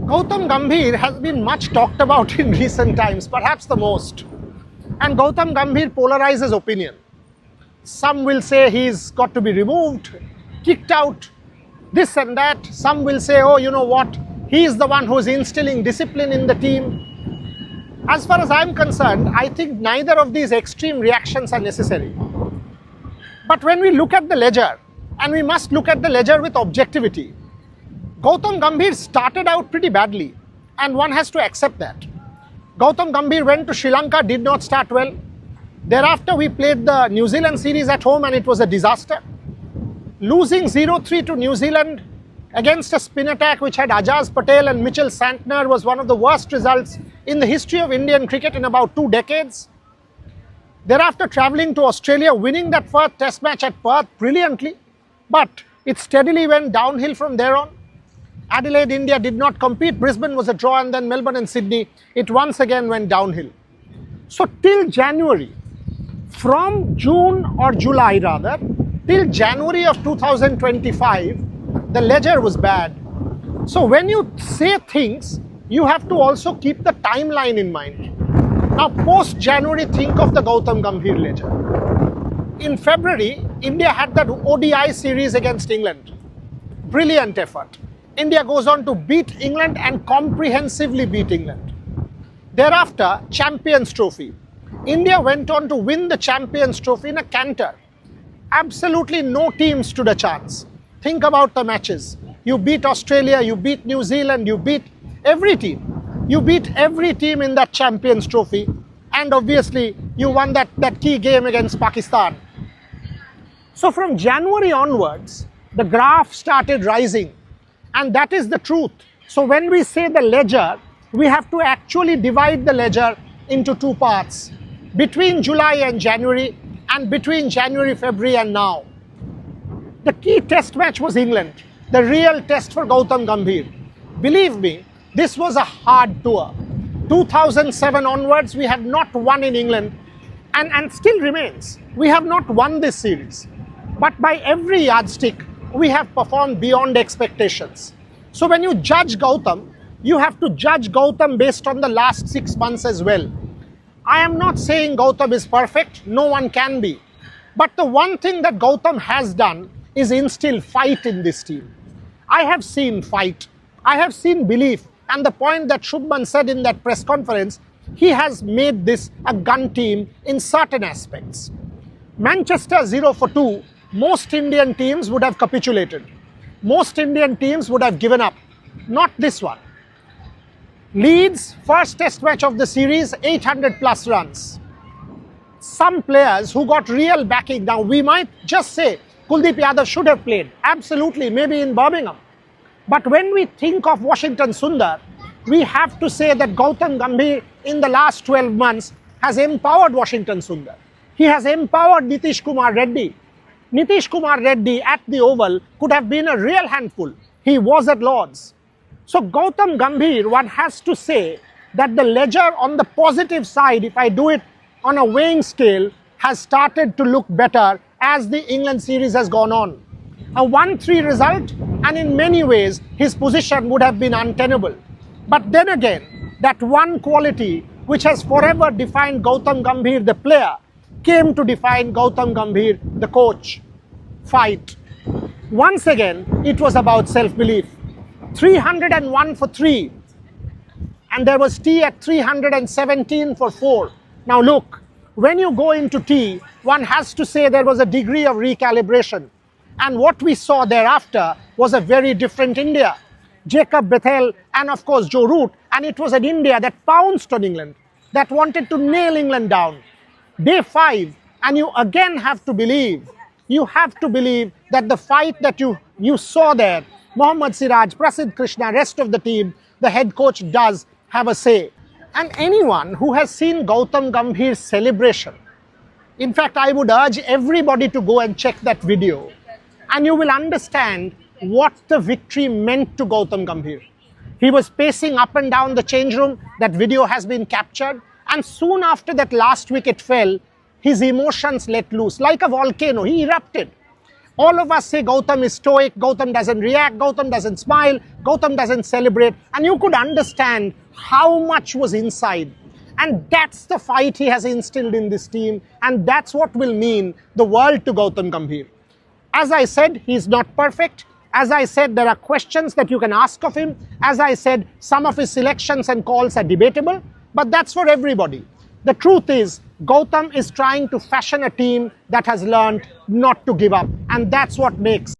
Gautam Gambhir has been much talked about in recent times, perhaps the most. And Gautam Gambhir polarizes opinion. Some will say he's got to be removed, kicked out, this and that. Some will say, oh, you know what, he's the one who's instilling discipline in the team. As far as I'm concerned, I think neither of these extreme reactions are necessary. But when we look at the ledger, and we must look at the ledger with objectivity, Gautam Gambhir started out pretty badly, and one has to accept that. Gautam Gambhir went to Sri Lanka, did not start well. Thereafter, we played the New Zealand series at home and it was a disaster. Losing 0-3 to New Zealand against a spin attack which had Ajaz Patel and Mitchell Santner was one of the worst results in the history of Indian cricket in about 2 decades. Thereafter, travelling to Australia, winning that first test match at Perth brilliantly, but it steadily went downhill from there on. Adelaide, India did not compete. Brisbane was a draw, and then Melbourne and Sydney, it once again went downhill. So till January, from June or July rather, till January of 2025, the ledger was bad. So when you say things, you have to also keep the timeline in mind. Now post-January, think of the Gautam Gambhir ledger. In February, India had that ODI series against England. Brilliant effort. India goes on to beat England and comprehensively beat England. Thereafter, Champions Trophy. India went on to win the Champions Trophy in a canter. Absolutely no team stood a chance. Think about the matches. You beat Australia, you beat New Zealand, you beat every team. You beat every team in that Champions Trophy, and obviously you won that key game against Pakistan. So from January onwards, the graph started rising. And that is the truth. So when we say the ledger, we have to actually divide the ledger into 2 parts. Between July and January, and between January, February and now. The key test match was England, the real test for Gautam Gambhir. Believe me, this was a hard tour. 2007 onwards, we have not won in England, and still remains. We have not won this series. But by every yardstick, we have performed beyond expectations. So when you judge Gautam, you have to judge Gautam based on the last 6 months as well. I am not saying Gautam is perfect, no one can be. But the one thing that Gautam has done is instill fight in this team. I have seen fight, I have seen belief, and the point that Shubman said in that press conference, he has made this a gun team in certain aspects. Manchester 0 for 2, most Indian teams would have capitulated. Most Indian teams would have given up. Not this one. Leeds, first test match of the series, 800 plus runs. Some players who got real backing. Now we might just say Kuldeep Yadav should have played. Absolutely, maybe in Birmingham. But when we think of Washington Sundar, we have to say that Gautam Gambhir in the last 12 months has empowered Washington Sundar. He has empowered Nitish Kumar Reddy. Nitish Kumar Reddy at the Oval could have been a real handful. He was at Lord's. So Gautam Gambhir, one has to say that the ledger on the positive side, if I do it on a weighing scale, has started to look better as the England series has gone on. A 1-3 result, and in many ways his position would have been untenable. But then again, that one quality which has forever defined Gautam Gambhir the player came to define Gautam Gambhir the coach. Fight. Once again, it was about self-belief. 301 for 3, and there was tea at 317 for 4. Now look, when you go into tea, one has to say there was a degree of recalibration, and what we saw thereafter was a very different India. Jacob Bethel and of course Joe Root, and it was an India that pounced on England, that wanted to nail England down. Day 5, and you again have to believe, that the fight that you saw there, Mohammad Siraj, Prasidh Krishna, rest of the team, the head coach does have a say. And anyone who has seen Gautam Gambhir's celebration, in fact, I would urge everybody to go and check that video, and you will understand what the victory meant to Gautam Gambhir. He was pacing up and down the change room. That video has been captured. And soon after that last wicket fell, his emotions let loose. Like a volcano, he erupted. All of us say Gautam is stoic, Gautam doesn't react, Gautam doesn't smile, Gautam doesn't celebrate, and you could understand how much was inside. And that's the fight he has instilled in this team, and that's what will mean the world to Gautam Gambhir. As I said, he's not perfect. As I said, there are questions that you can ask of him. As I said, some of his selections and calls are debatable, but that's for everybody. The truth is, Gautam is trying to fashion a team that has learned not to give up, and that's what makes